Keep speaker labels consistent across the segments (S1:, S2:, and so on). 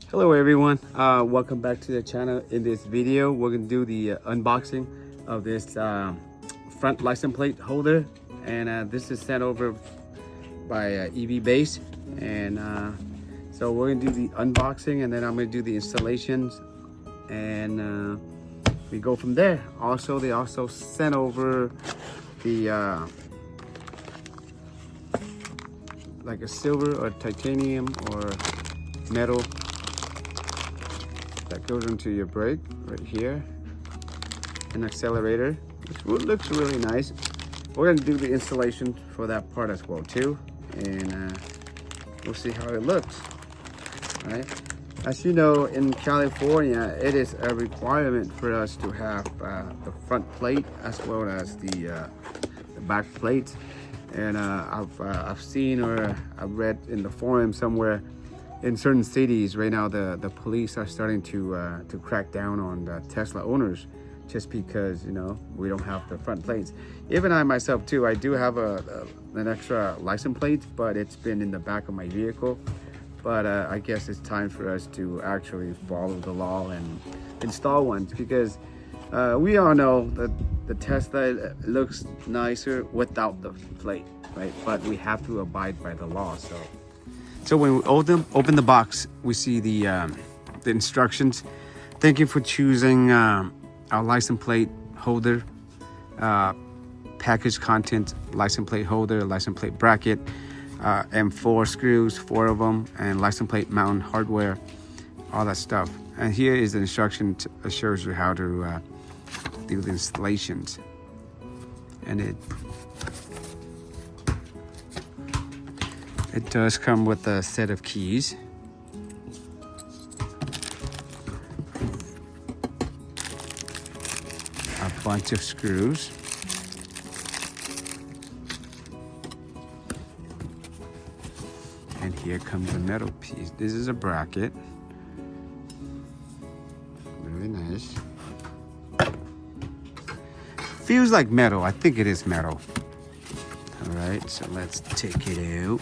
S1: Hello everyone, welcome back to the channel. In this video we're going to do the unboxing of this front license plate holder, and this is sent over by EvBase, and so we're going to do the unboxing and then I'm going to do the installations, and we go from there. Also, they also sent over the like a silver or titanium or metal that goes into your brake right here, an accelerator, which looks really nice. We're going to do the installation for that part as well too, and we'll see how it looks. All right, as you know, in California it is a requirement for us to have the front plate as well as the back plates, and I've seen, or I've read in the forum somewhere, in certain cities right now the police are starting to crack down on the Tesla owners just because, you know, we don't have the front plates. Even I myself too, I do have an extra license plate, but it's been in the back of my vehicle. But I guess it's time for us to actually follow the law and install ones, because we all know that the Tesla looks nicer without the plate, right? But we have to abide by the law. So when we open the box, we see the instructions. Thank you for choosing our license plate holder, package content, license plate holder, license plate bracket, and 4 screws, 4 of them, and license plate mount hardware, all that stuff. And here is the instruction that shows you how to do the installations. And it does come with a set of keys. A bunch of screws. And here comes the metal piece. This is a bracket. Very nice. Feels like metal. I think it is metal. All right, so let's take it out.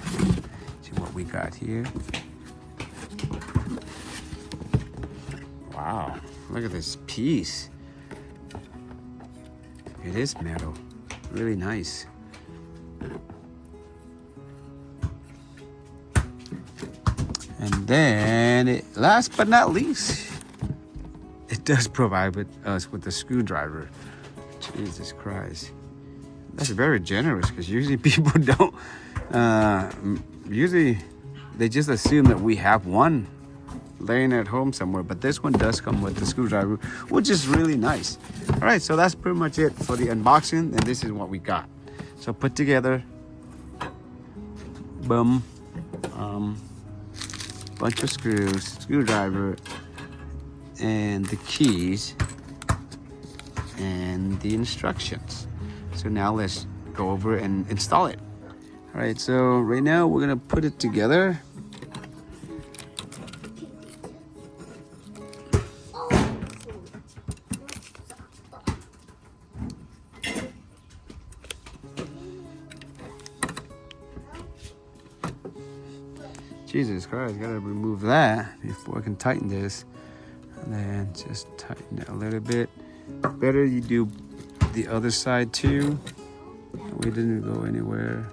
S1: See what we got here. Wow, look at this piece. It is metal, really nice. And then, last but not least, it does provide us with a screwdriver. Jesus Christ. That's very generous, because usually people don't, usually they just assume that we have one laying at home somewhere, but this one does come with the screwdriver, which is really nice. All right, so that's pretty much it for the unboxing, and this is what we got. So put together, boom, bunch of screws, screwdriver, and the keys, and the instructions. So now let's go over and install it. All right, so right now we're gonna put it together. Jesus Christ, gotta remove that before I can tighten this. And then just tighten it a little bit. Better you do the other side too. We didn't go anywhere.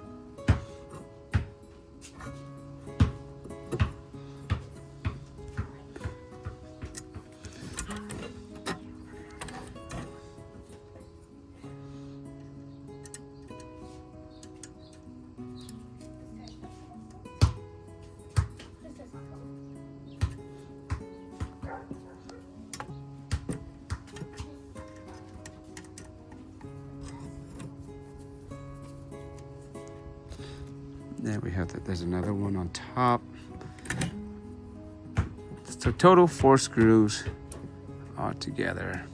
S1: There we have that. There's another one on top. So total 4 screws all together.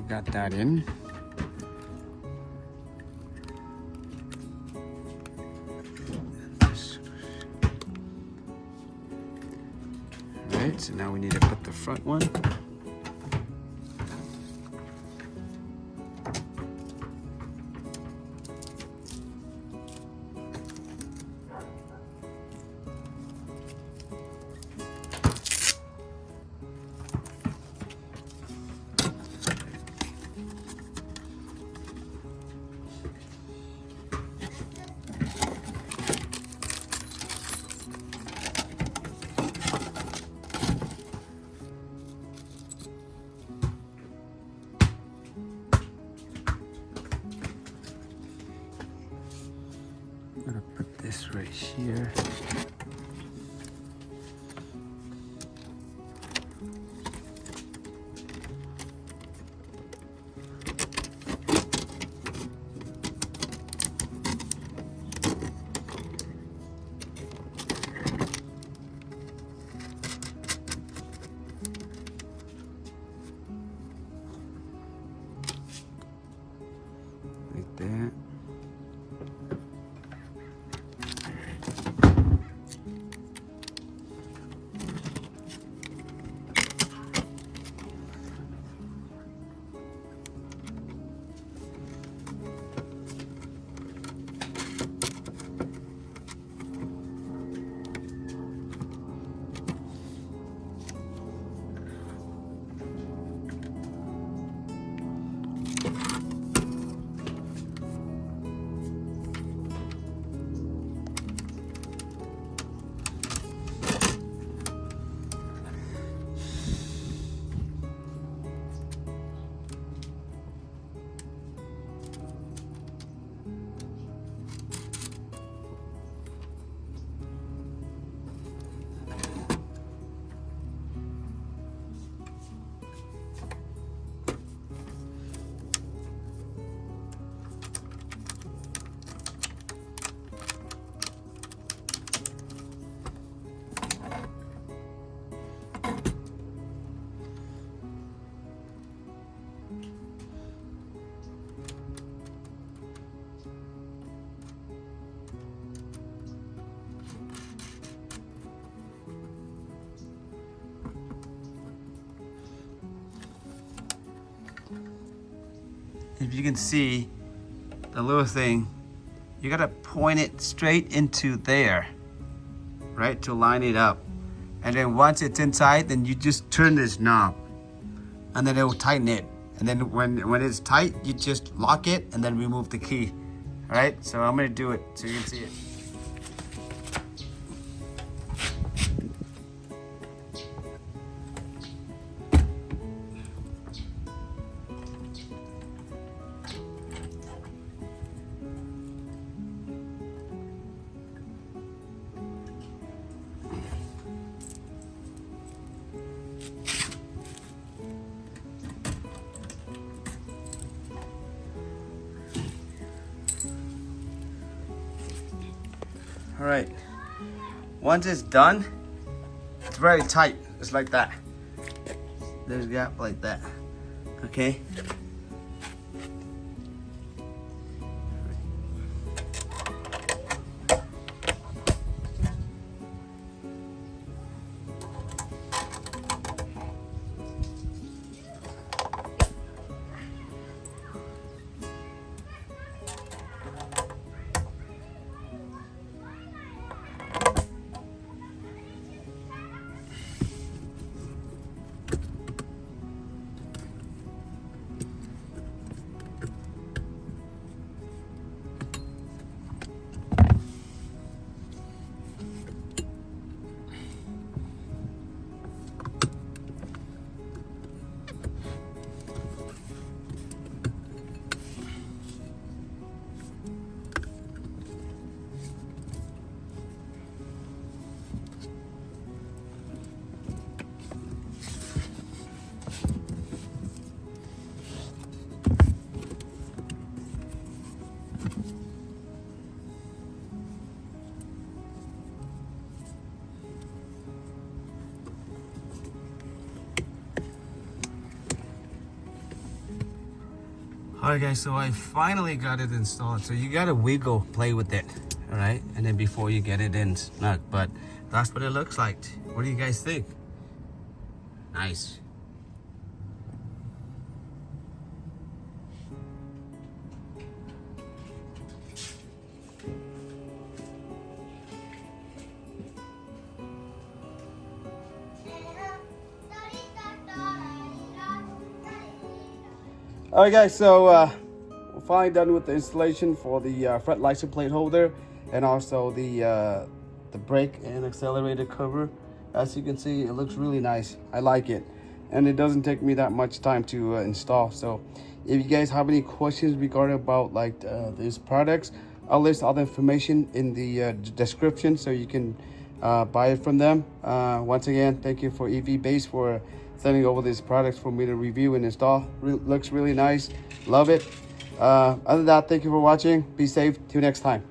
S1: got that in. Alright, so now we need to put the front one. I'm gonna put this right here. Like that. If you can see the little thing, you gotta point it straight into there, right, to line it up. And then once it's inside, then you just turn this knob and then it will tighten it. And then when it's tight, you just lock it and then remove the key. All right, so I'm gonna do it so you can see it. All right, once it's done, it's very tight, just like that. There's a gap like that, okay? All right, guys, so I finally got it installed. So you gotta wiggle, play with it, all right? And then before you get it in snug, but that's what it looks like. What do you guys think? Nice. All right, guys, so we're finally done with the installation for the front license plate holder and also the brake and accelerator cover. As you can see, it looks really nice. I like it, and it doesn't take me that much time to install. So if you guys have any questions regarding about like these products, I'll list all the information in the description so you can buy it from them. Once again, thank you for EvBase for sending over these products for me to review and install. Looks really nice. Love it. Other than that, thank you for watching. Be safe. Till next time.